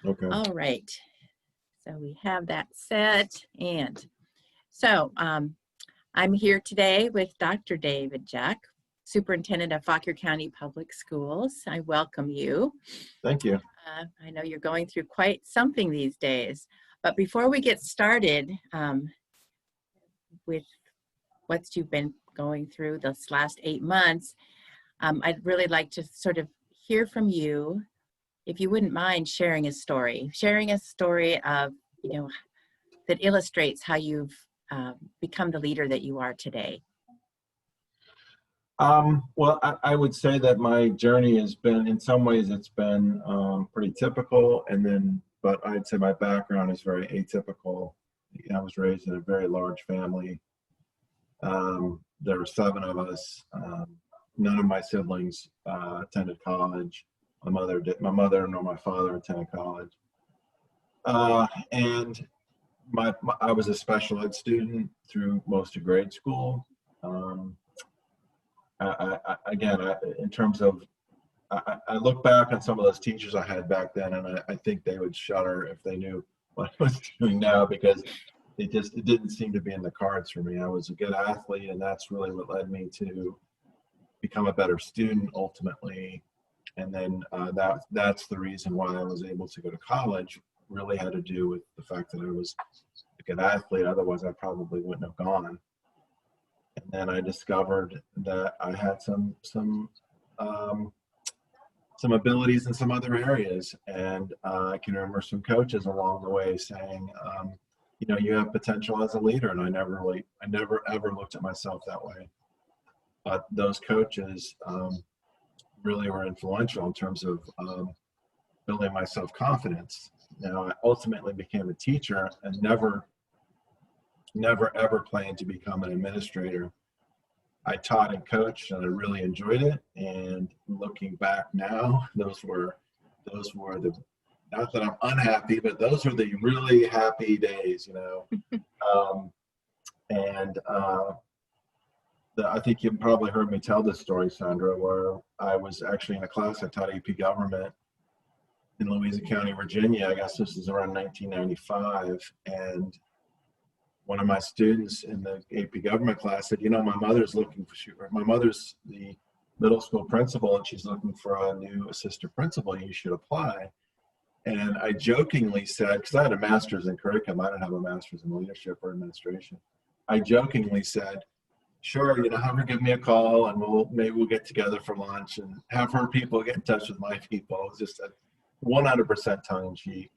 Okay. All right. So we have that set. And so I'm here today with Dr. David Jeck, Superintendent of Fauquier County Public Schools. I welcome you. Thank you. I know you're going through quite something these days. But before we get started with what you've been going through this last 8 months, I'd really like to sort of hear from you, if you wouldn't mind sharing a story of, that illustrates how you've become the leader that you are today. Well, I would say that my journey has been, in some ways, it's been pretty typical, but I'd say my background is very atypical. I was raised in a very large family. There were 7 of us. None of my siblings attended college. My mother nor my father attended college. And I was a special ed student through most of grade school. In terms of, I look back on some of those teachers I had back then, and I think they would shudder if they knew what I was doing now, because it didn't seem to be in the cards for me. I was a good athlete, and that's really what led me to become a better student ultimately. And then that's the reason why I was able to go to college. Really had to do with the fact that I was a good athlete. Otherwise, I probably wouldn't have gone. And then I discovered that I had some abilities in some other areas, and I can remember some coaches along the way saying, you have potential as a leader, and I never ever looked at myself that way. But those coaches really were influential in terms of building my self-confidence. Now, I ultimately became a teacher and never ever planned to become an administrator. I taught and coached, and I really enjoyed it. And looking back now, those were the, not that I'm unhappy, but those were the really happy days, I think you probably heard me tell this story, Sandra, where I was actually in a class. I taught AP government in Louisa County, Virginia. I guess this is around 1995. And one of my students in the AP government class said, my mother's my mother's the middle school principal, and she's looking for a new assistant principal. You should apply. And I jokingly said, because I had a master's in curriculum, I didn't have a master's in leadership or administration. I jokingly said, sure, have her give me a call, and maybe we'll get together for lunch, and have her people get in touch with my people. It was just a 100% tongue in cheek.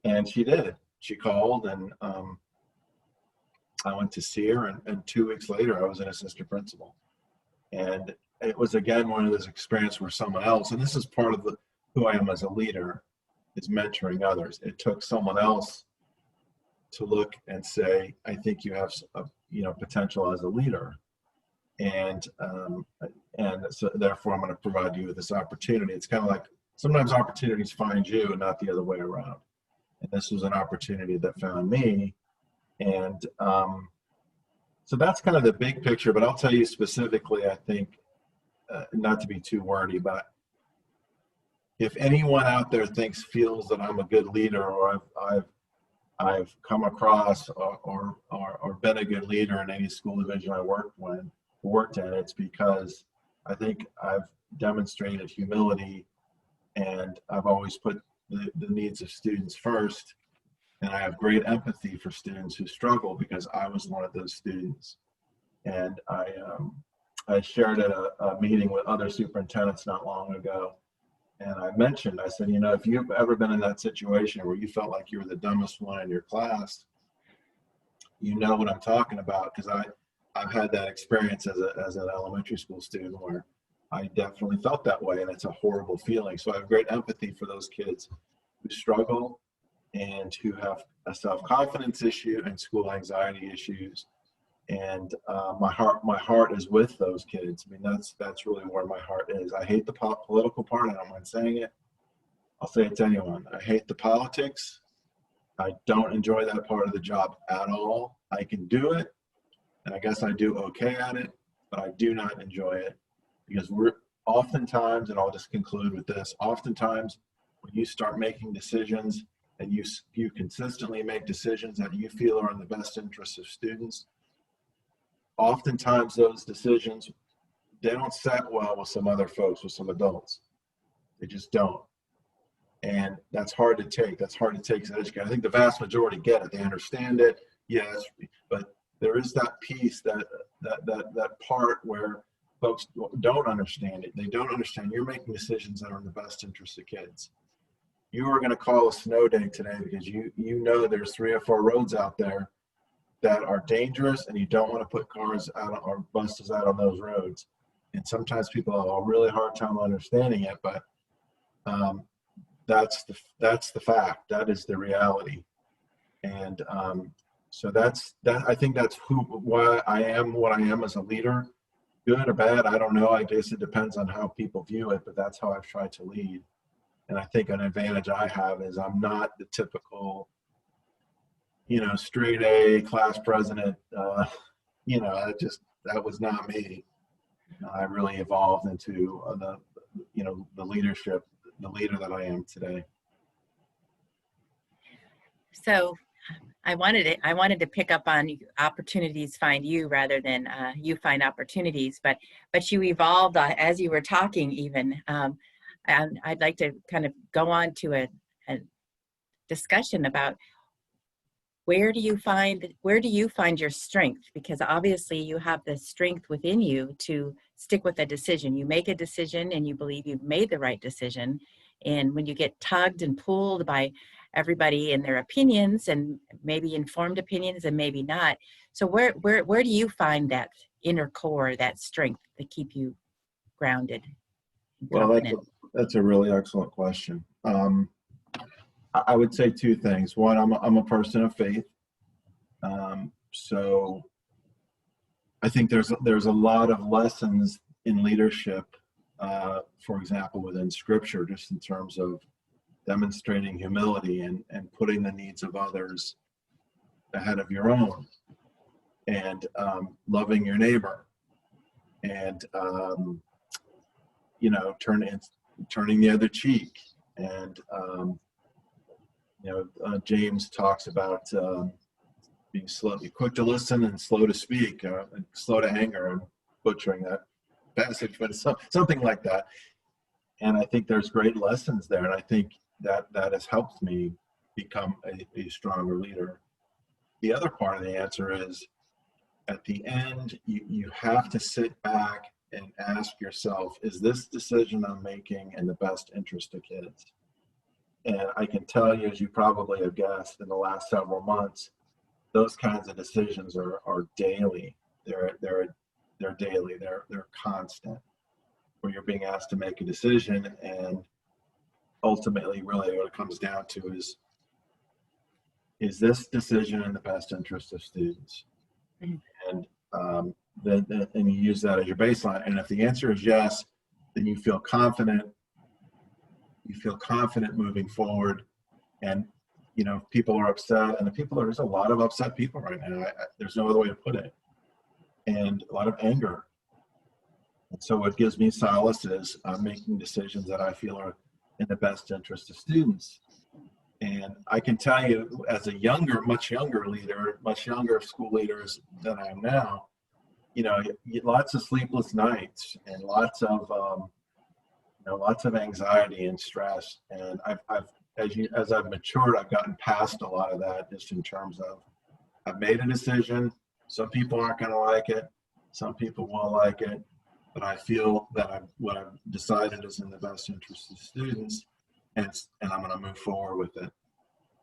And she did. She called, and I went to see her, and 2 weeks later, I was an assistant principal. And it was, again, one of those experiences where someone else, and this is part of who I am as a leader, is mentoring others. It took someone else to look and say, I think you have potential as a leader. And so therefore, I'm going to provide you with this opportunity. It's kind of like sometimes opportunities find you and not the other way around. And this was an opportunity that found me. And so that's kind of the big picture, but I'll tell you specifically, I think, not to be too wordy, but if anyone out there feels that I'm a good leader, or I've come across or been a good leader in any school division I worked in, it's because I think I've demonstrated humility, and I've always put the needs of students first. And I have great empathy for students who struggle, because I was one of those students. And I shared at a meeting with other superintendents not long ago, and I said, if you've ever been in that situation where you felt like you were the dumbest one in your class, you know what I'm talking about, because I've had that experience as an elementary school student where I definitely felt that way, and it's a horrible feeling. So I have great empathy for those kids who struggle and who have a self-confidence issue and school anxiety issues. And my heart is with those kids. I mean, that's really where my heart is. I hate the political part. I don't mind saying it. I'll say it to anyone. I hate the politics. I don't enjoy that part of the job at all. I can do it, and I guess I do okay at it, but I do not enjoy it, because we're oftentimes, and I'll just conclude with this, oftentimes when you start making decisions and you consistently make decisions that you feel are in the best interest of students, oftentimes those decisions, they don't set well with some other folks, with some adults. They just don't. And that's hard to take. That's hard to take as an educator. I think the vast majority get it. They understand it, yes, but there is that piece, that part where folks don't understand it. They don't understand you're making decisions that are in the best interest of kids. You are going to call a snow day today because you know there's 3 or 4 roads out there that are dangerous, and you don't want to put cars out or buses out on those roads. And sometimes people have a really hard time understanding it, but that's the fact. That is the reality. And so I think that's why I am what I am as a leader. Good or bad, I don't know. I guess it depends on how people view it, but that's how I've tried to lead. And I think an advantage I have is I'm not the typical, straight A class president. That was not me. I really evolved into the leadership, the leader that I am today. So I wanted to pick up on opportunities find you rather than you find opportunities, but you evolved as you were talking even. And I'd like to kind of go on to a discussion about where do you find your strength? Because obviously you have the strength within you to stick with a decision. You make a decision and you believe you've made the right decision. And when you get tugged and pulled by everybody and their opinions, and maybe informed opinions and maybe not. So where do you find that inner core, that strength to keep you grounded? Well, that's a really excellent question. I would say 2 things. One, I'm a person of faith. So I think there's a lot of lessons in leadership, for example, within Scripture, just in terms of demonstrating humility and putting the needs of others ahead of your own, and loving your neighbor, and turning the other cheek. And James talks about being quick to listen and slow to speak, and slow to anger. I'm butchering that passage, but it's something like that. And I think there's great lessons there, and I think that has helped me become a stronger leader. The other part of the answer is, at the end, you have to sit back and ask yourself, is this decision I'm making in the best interest of kids? And I can tell you, as you probably have guessed, in the last several months, those kinds of decisions are daily. They're daily. They're constant, where you're being asked to make a decision, and ultimately, really, what it comes down to is this decision in the best interest of students? Mm-hmm. And you use that as your baseline. And if the answer is yes, then you feel confident. You feel confident moving forward. And people are upset, and there's a lot of upset people right now. There's no other way to put it, and a lot of anger. And so what gives me solace is I'm making decisions that I feel are in the best interest of students. And I can tell you, as a much younger leader, much younger school leaders than I am now, lots of sleepless nights and lots of anxiety and stress. And as I've matured, I've gotten past a lot of that, just in terms of, I've made a decision. Some people aren't going to like it. Some people will like it. But I feel that what I've decided is in the best interest of students, and I'm going to move forward with it.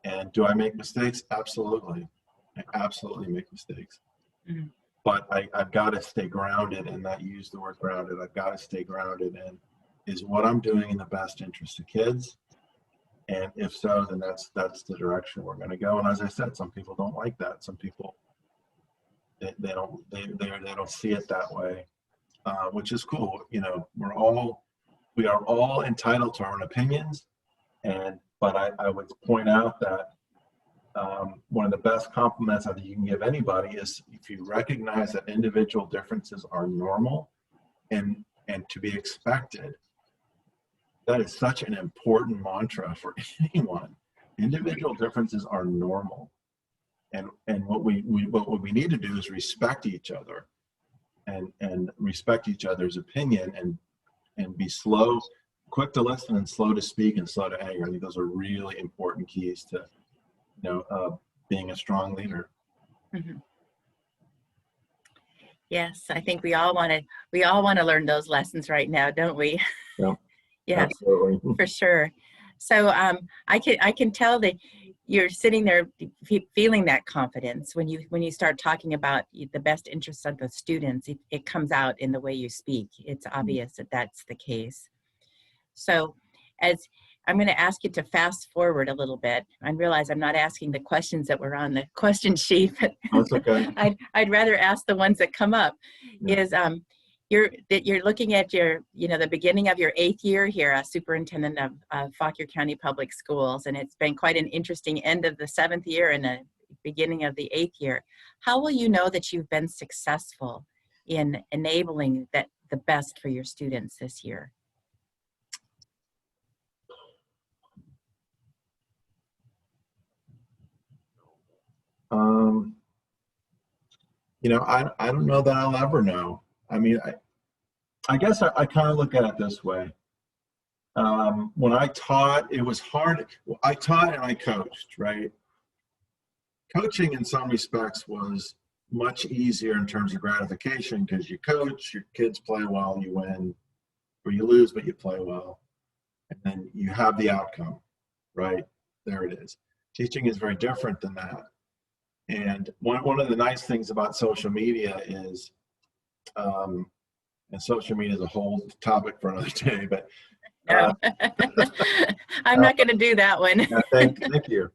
And do I make mistakes? Absolutely. I absolutely make mistakes. Mm-hmm. But I've got to stay grounded, and not use the word grounded. I've got to stay grounded in, is what I'm doing in the best interest of kids? And if so, then that's the direction we're going to go. And as I said, some people don't like that. Some people, they don't see it that way. Which is cool. We are all entitled to our own opinions, but I would point out that one of the best compliments I think you can give anybody is if you recognize that individual differences are normal and to be expected. that is such an important mantra for anyone. Individual differences are normal. And what we need to do is respect each other and respect each other's opinion and be quick to listen and slow to speak and slow to anger. I think those are really important keys to, being a strong leader. Mm-hmm. Yes, I think we all want to learn those lessons right now, don't we? Yeah, Yes, absolutely. for sure. So I can tell that you're sitting there feeling that confidence when you start talking about the best interests of the students. It comes out in the way you speak. It's obvious that that's the case. So as I'm going to ask you to fast forward a little bit. I realize I'm not asking the questions that were on the question sheet, but That's okay. I'd rather ask the ones that come up. Yeah. Is you're looking at the beginning of your 8th year here as superintendent of Fauquier County Public Schools, and it's been quite an interesting end of the 7th year and the beginning of the 8th year. How will you know that you've been successful in enabling the best for your students this year? I don't know that I'll ever know. I mean, I guess I kind of look at it this way. When I taught, it was hard. I taught and I coached, right? Coaching in some respects was much easier in terms of gratification because you coach, your kids play well, you win, or you lose, but you play well. And then you have the outcome, right? There it is. Teaching is very different than that. And one of the nice things about social media is, and social media is a whole topic for another day, but I'm not going to do that one. Thank you.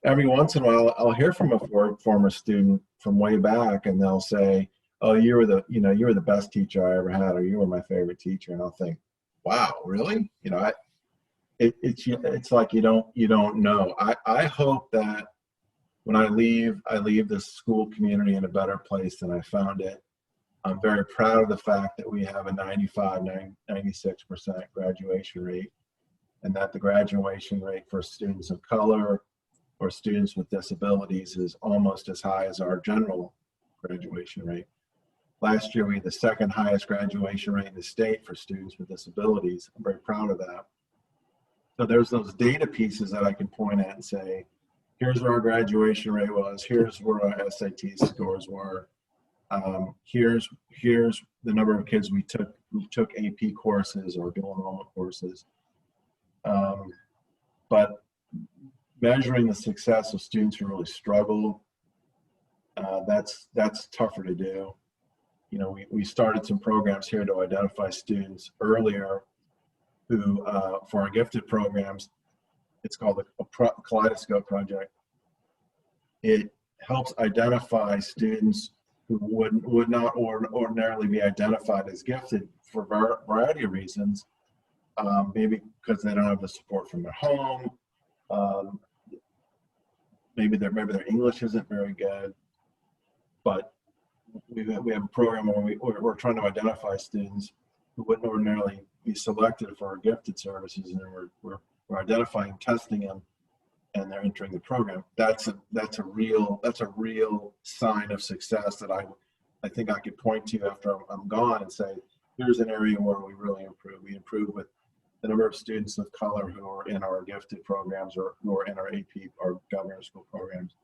Every once in a while, I'll hear from a former student from way back, and they'll say, "Oh, you were the best teacher I ever had," or "You were my favorite teacher." And I'll think, "Wow, really?" It's like you don't know. I hope that when I leave this school community in a better place than I found it. I'm very proud of the fact that we have a 96% graduation rate, and that the graduation rate for students of color or students with disabilities is almost as high as our general graduation rate. Last year, we had the 2nd highest graduation rate in the state for students with disabilities. I'm very proud of that. So there's those data pieces that I can point at and say, here's where our graduation rate was, here's where our SAT scores were. Here's the number of kids who took AP courses or dual enrollment courses. But measuring the success of students who really struggle, that's tougher to do. We started some programs here to identify students earlier who, for our gifted programs, it's called a Kaleidoscope Project. It helps identify students who would not ordinarily be identified as gifted for a variety of reasons. Maybe because they don't have the support from their home. Maybe their English isn't very good. But we have a program where we're trying to identify students who wouldn't ordinarily be selected for our gifted services, and we're identifying, testing them, and they're entering the program. That's a real sign of success that I think I could point to after I'm gone and say, here's an area where we really improve. We improve with the number of students of color who are in our gifted programs or who are in our AP or government school programs,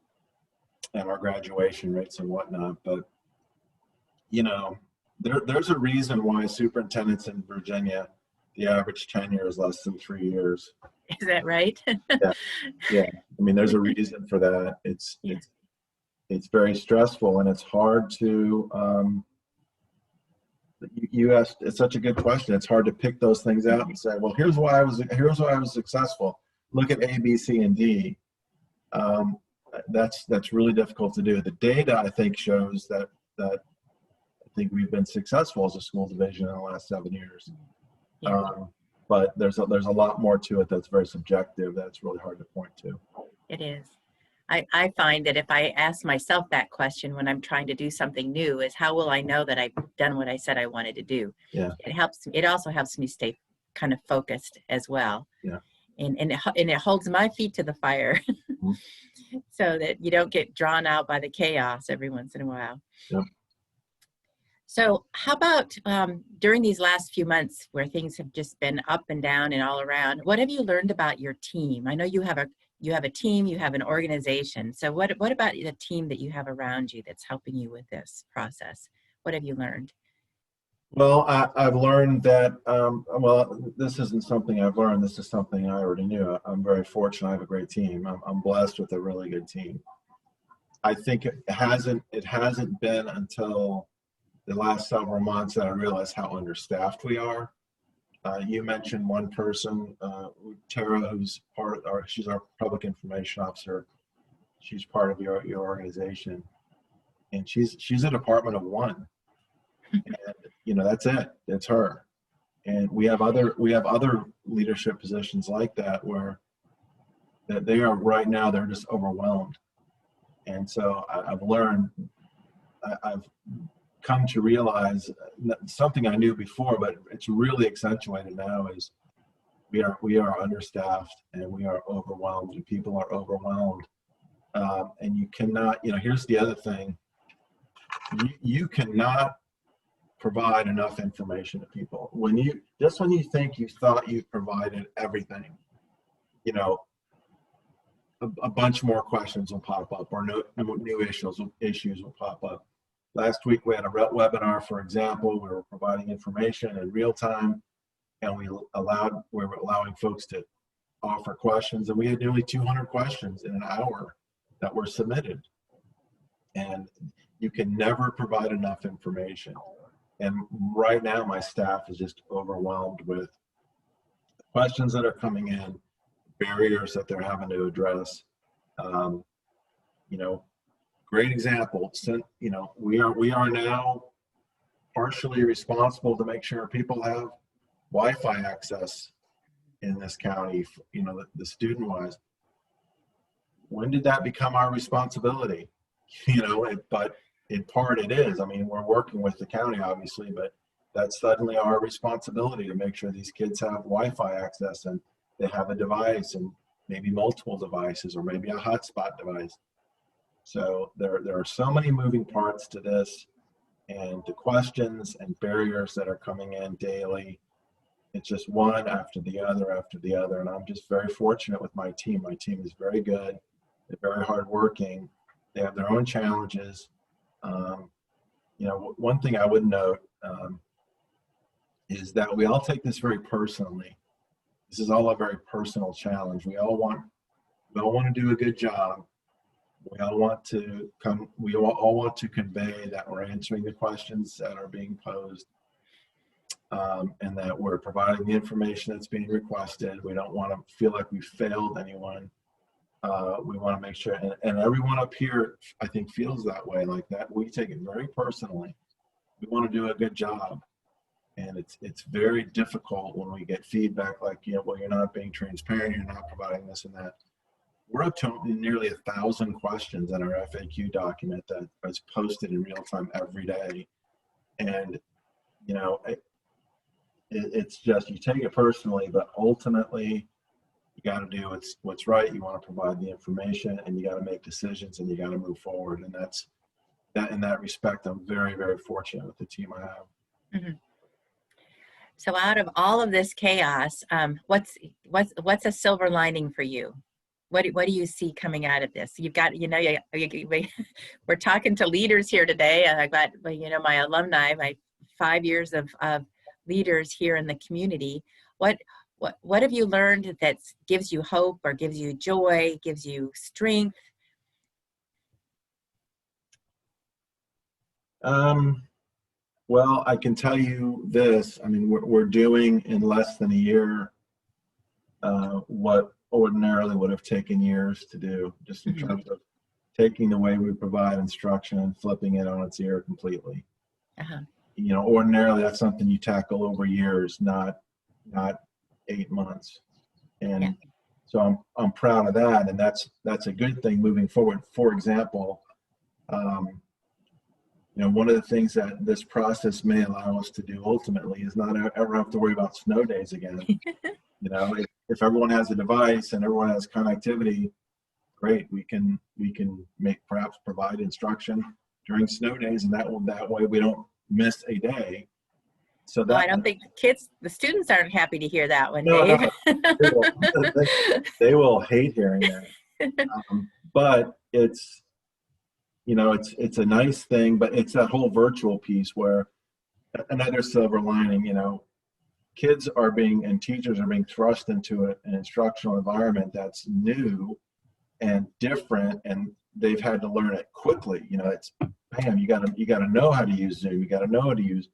and our graduation rates and whatnot. But there's a reason why superintendents in Virginia, the average tenure is less than 3 years. Is that right? Yeah. I mean, there's a reason for that. It's very stressful, and it's hard to. You asked. It's such a good question. It's hard to pick those things out and say, well, here's why I was successful. Look at A, B, C, and D. That's really difficult to do. The data, I think, shows that I think we've been successful as a school division in the last 7 years. Yeah. But there's a lot more to it that's very subjective. That's really hard to point to. It is. I find that if I ask myself that question when I'm trying to do something new, is how will I know that I've done what I said I wanted to do? Yeah. It also helps me stay kind of focused as well. Yeah. And it holds my feet to the fire so that you don't get drawn out by the chaos every once in a while. Yeah. So how about during these last few months where things have just been up and down and all around, what have you learned about your team? I know you have a team, you have an organization. So what about the team that you have around you that's helping you with this process? What have you learned? Well, I've learned that, well, this isn't something I've learned. This is something I already knew. I'm very fortunate. I have a great team. I'm blessed with a really good team. I think it hasn't been until the last several months that I realized how understaffed we are. You mentioned one person, Tara, who's she's our public information officer. She's part of your organization, and she's a department of one. And that's it. It's her. And we have other leadership positions like that where that they are right now, they're just overwhelmed. And so I've learned, I've come to realize something I knew before, but it's really accentuated now, is we are understaffed and we are overwhelmed, and people are overwhelmed. And you cannot, here's the other thing, you cannot provide enough information to people. When you think you thought you've provided everything, a bunch more questions will pop up, or new issues will pop up. Last week we had a webinar, for example. We were providing information in real time, and we were allowing folks to offer questions, and we had nearly 200 questions in an hour that were submitted. And you can never provide enough information. And right now, my staff is just overwhelmed with questions that are coming in, barriers that they're having to address. Great example. We are now partially responsible to make sure people have Wi-Fi access in this county. The student-wise. When did that become our responsibility? But in part it is. I mean, we're working with the county, obviously, but that's suddenly our responsibility to make sure these kids have Wi-Fi access and they have a device, and maybe multiple devices, or maybe a hotspot device. So there are so many moving parts to this, and the questions and barriers that are coming in daily, it's just one after the other after the other. And I'm just very fortunate with my team. My team is very good. They're very hardworking. They have their own challenges. One thing I would note is that we all take this very personally. This is all a very personal challenge. We all want to do a good job. We all want to convey that we're answering the questions that are being posed, and that we're providing the information that's being requested. We don't want to feel like we failed anyone. We want to make sure, and everyone up here, I think, feels that way, like that. We take it very personally. We want to do a good job. And it's very difficult when we get feedback like, well, you're not being transparent, you're not providing this and that. We're up to nearly 1,000 questions in our FAQ document that is posted in real time every day. And, it's just, you take it personally, but ultimately you got to do what's right. You want to provide the information, and you got to make decisions, and you got to move forward. And in that respect, I'm very, very fortunate with the team I have. Mm-hmm. So out of all of this chaos, what's a silver lining for you? What do you see coming out of this? You've got, we're talking to leaders here today. I got, my alumni, my 5 years of leaders here in the community. What have you learned that gives you hope, or gives you joy, gives you strength? Well, I can tell you this. I mean, we're doing in less than a year what ordinarily would have taken years to do, just in terms of taking the way we provide instruction and flipping it on its ear completely. Ordinarily that's something you tackle over years, not 8 months. And so I'm proud of that, and that's a good thing moving forward. For example, one of the things that this process may allow us to do ultimately is not ever have to worry about snow days again. If everyone has a device and everyone has connectivity, great. We can perhaps provide instruction during snow days, and that way we don't miss a day. So that, I don't think the students aren't happy to hear that one, no, Dave. no, they will hate hearing that. But it's a nice thing, but it's that whole virtual piece where another silver lining, kids and teachers are being thrust into an instructional environment that's new and different, and they've had to learn it quickly. It's bam, you gotta know how to use Zoom, you gotta know how to use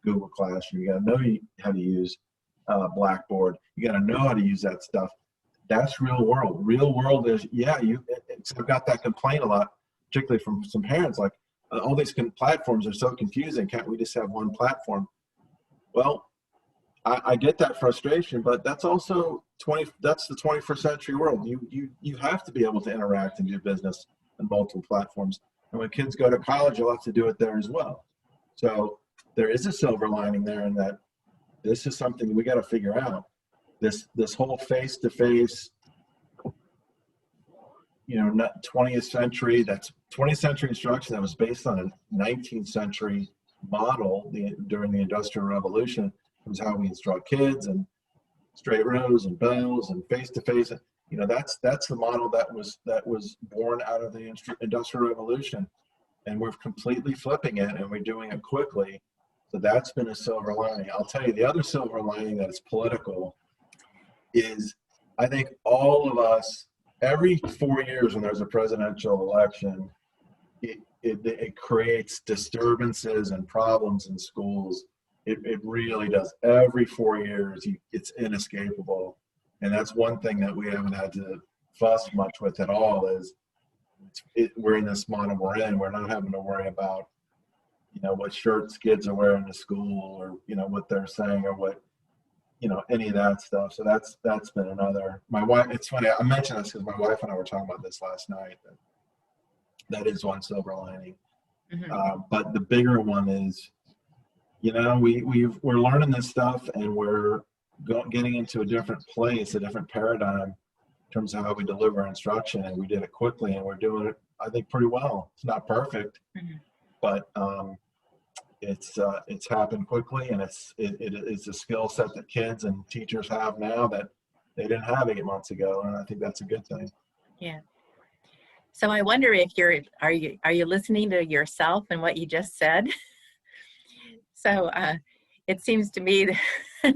Google Classroom, you gotta know how to use Blackboard, you gotta know how to use that stuff. That's real world. Real world is, I've got that complaint a lot, particularly from some parents, like, all these platforms are so confusing, can't we just have one platform? Well, I get that frustration, but that's also that's the 21st century world. You have to be able to interact and do business on multiple platforms. And when kids go to college, you'll have to do it there as well. So there is a silver lining there in that this is something we got to figure out. This whole face-to-face, not 20th century, that's 20th century instruction that was based on a 19th century model during the Industrial Revolution. It was how we instruct kids, and straight rows and bells and face-to-face. That's the model that was born out of the Industrial Revolution, and we're completely flipping it, and we're doing it quickly. So that's been a silver lining. I'll tell you, the other silver lining that is political is, I think all of us, every 4 years when there's a presidential election, it creates disturbances and problems in schools. It really does. Every 4 years, it's inescapable. And that's one thing that we haven't had to fuss much with at all is we're in this model we're in. We're not having to worry about, what shirts kids are wearing to school, or, what they're saying, or what, any of that stuff. So that's been another. My wife, it's funny, I mentioned this because my wife and I were talking about this last night. That is one silver lining. Mm-hmm. But the bigger one is, we're learning this stuff, and we're getting into a different place, a different paradigm in terms of how we deliver instruction, and we did it quickly, and we're doing it, I think, pretty well. It's not perfect, mm-hmm. but it's happened quickly, and it's a skill set that kids and teachers have now that they didn't have 8 months ago, and I think that's a good thing. Yeah. So I wonder if are you listening to yourself and what you just said? So it seems to me that,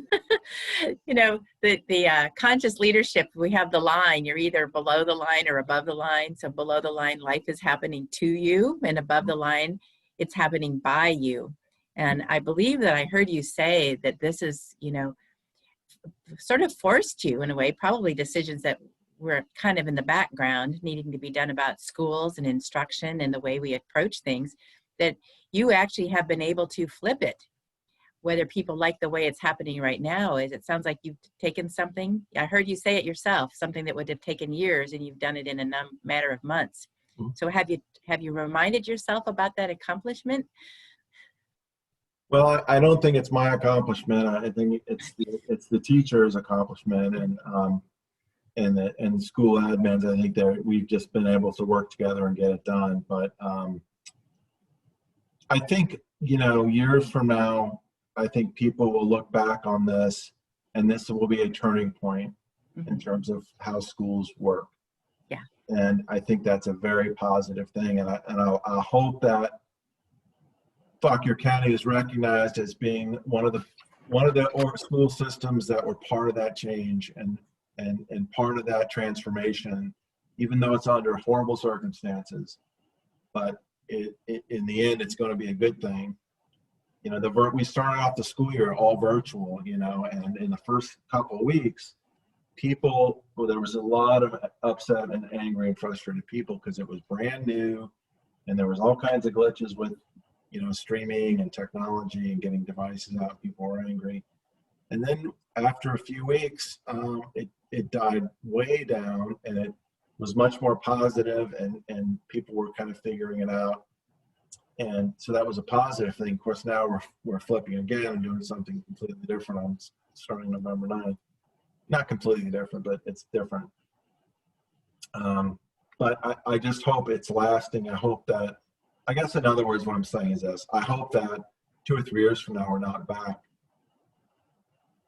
the conscious leadership, we have the line, you're either below the line or above the line. So below the line, life is happening to you, and above the line, it's happening by you. And I believe that I heard you say that this is, sort of forced you in a way, probably decisions that were kind of in the background needing to be done about schools and instruction and the way we approach things, that you actually have been able to flip it. Whether people like the way it's happening right now, it sounds like you've taken something, I heard you say it yourself, something that would have taken years, and you've done it in a matter of months. Mm-hmm. So have you reminded yourself about that accomplishment? Well, I don't think it's my accomplishment. I think it's the teacher's accomplishment, and the school admins. I think we've just been able to work together and get it done. But I think, years from now, I think people will look back on this, and this will be a turning point, mm-hmm. in terms of how schools work. Yeah. And I think that's a very positive thing. And I hope that Fauquier County is recognized as being one of the school systems that were part of that change and part of that transformation, even though it's under horrible circumstances. But in the end, it's going to be a good thing. We started off the school year all virtual, and in the first couple of weeks, there was a lot of upset and angry and frustrated people because it was brand new, and there was all kinds of glitches with, streaming and technology and getting devices out. People were angry. And then after a few weeks, it died way down, and it was much more positive, and people were kind of figuring it out. And so that was a positive thing. Of course, now we're flipping again and doing something completely different on starting November 9th. Not completely different, but it's different. But I just hope it's lasting. I hope that, I guess in other words, what I'm saying is this. I hope that 2 or 3 years from now, we're not back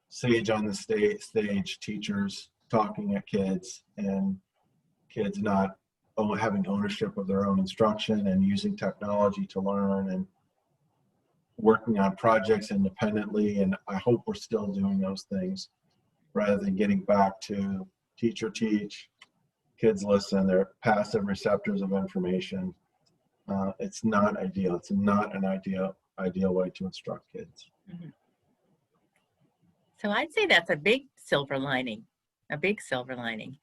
sage on the stage, teachers talking at kids, and kids not having ownership of their own instruction and using technology to learn and working on projects independently. And I hope we're still doing those things rather than getting back to teacher teach, kids listen, they're passive receptors of information. It's not ideal. It's not an ideal way to instruct kids. Mm-hmm. So I'd say that's a big silver lining, a big silver lining.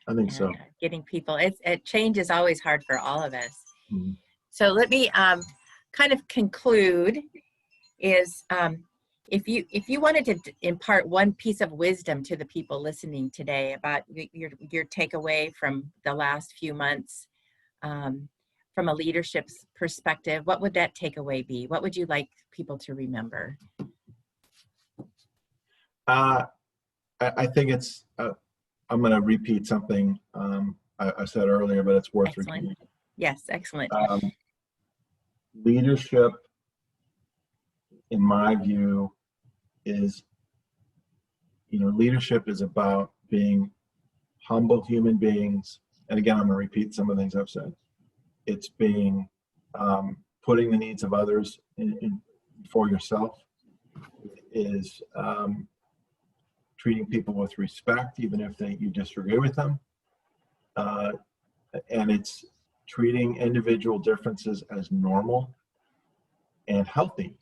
I think so. Getting people, change is always hard for all of us. Mm-hmm. So let me kind of conclude is if you wanted to impart one piece of wisdom to the people listening today about your takeaway from the last few months, from a leadership perspective, what would that takeaway be? What would you like people to remember? I think it's, I'm going to repeat something I said earlier, but it's worth repeating. Yes, excellent. Leadership, in my view, is, leadership is about being humble human beings. And again, I'm going to repeat some of the things I've said. It's being, putting the needs of others before yourself. It is treating people with respect, even if you disagree with them. And it's treating individual differences as normal and healthy.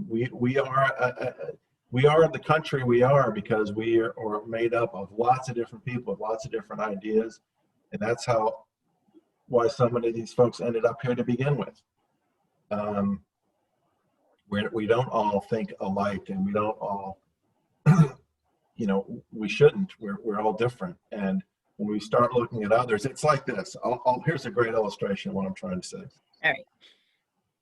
We are the country we are because we are made up of lots of different people with lots of different ideas. And that's why so many of these folks ended up here to begin with. We don't all think alike, and we don't all, we shouldn't. We're all different. And when we start looking at others, it's like this. Here's a great illustration of what I'm trying to say. All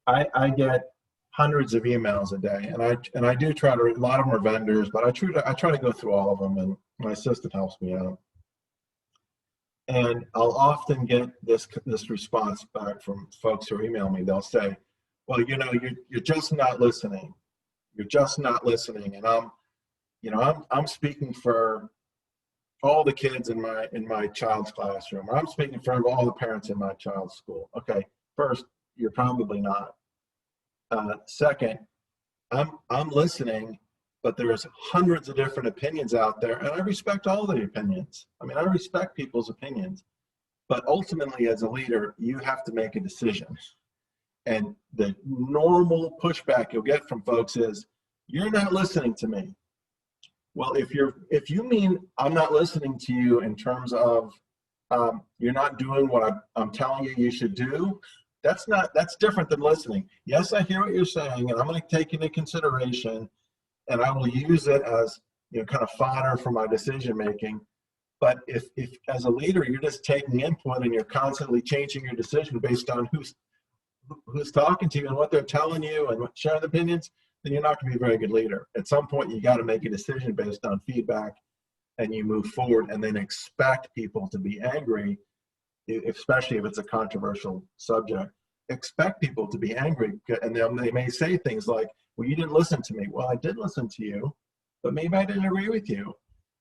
right. I get hundreds of emails a day, and I do try to. A lot of them are vendors, but I try to go through all of them, and my assistant helps me out. And I'll often get this response back from folks who email me. They'll say, "Well, you're just not listening. You're just not listening." And I'm speaking for all the kids in my child's classroom, or I'm speaking for all the parents in my child's school. Okay, first, you're probably not. Second, I'm listening, but there's hundreds of different opinions out there, and I respect all the opinions. I mean, I respect people's opinions, but ultimately, as a leader, you have to make a decision. And the normal pushback you'll get from folks is, "You're not listening to me." Well, if you mean I'm not listening to you in terms of you're not doing what I'm telling you should do, that's different than listening. Yes, I hear what you're saying, and I'm going to take it into consideration, and I will use it as kind of fodder for my decision making. But if as a leader you're just taking input and you're constantly changing your decision based on who's talking to you and what they're telling you and sharing opinions, then you're not going to be a very good leader. At some point, you got to make a decision based on feedback, and you move forward, and then expect people to be angry, especially if it's a controversial subject. Expect people to be angry, and they may say things like, "Well, you didn't listen to me." Well, I did listen to you, but maybe I didn't agree with you.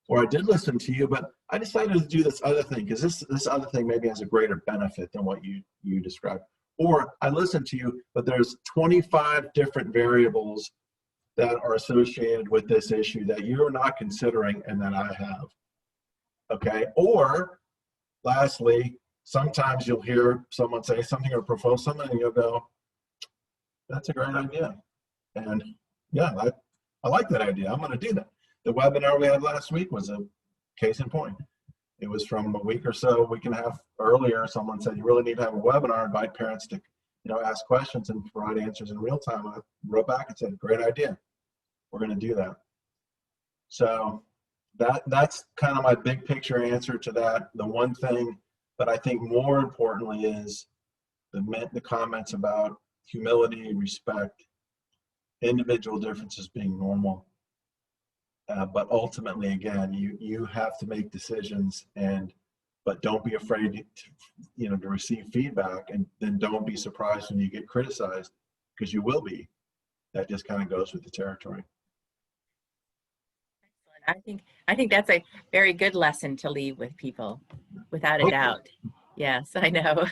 Or I did listen to you, but I decided to do this other thing because this other thing maybe has a greater benefit than what you described. Or I listened to you, but there's 25 different variables that are associated with this issue that you're not considering and that I have. Okay. Or lastly, sometimes you'll hear someone say something or propose something and you'll go, "That's a great idea. And yeah, I like that idea. I'm going to do that." The webinar we had last week was a case in point. It was from a week and a half earlier. Someone said, "You really need to have a webinar, invite parents to, ask questions and provide answers in real time." I wrote back and said, "Great idea. We're going to do that." So that's kind of my big picture answer to that. The one thing that I think more importantly is the comments about humility, respect, individual differences being normal. But ultimately, again, you have to make decisions, but don't be afraid to receive feedback, and then don't be surprised when you get criticized, because you will be. That just kind of goes with the territory. I think that's a very good lesson to leave with people, without a doubt. Yes, I know.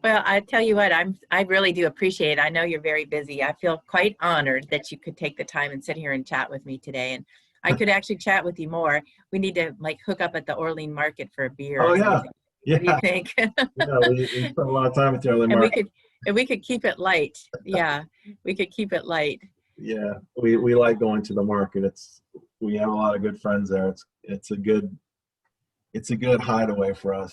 Well, I tell you what, I really do appreciate it. I know you're very busy. I feel quite honored that you could take the time and sit here and chat with me today. And I could actually chat with you more. We need to like hook up at the Orlean Market for a beer Oh or yeah, something. What do you think? yeah. We spent a lot of time with the early And market. we could keep it light. Yeah, we could keep it light. Yeah, we like going to the market. We have a lot of good friends there. It's a good hideaway for us.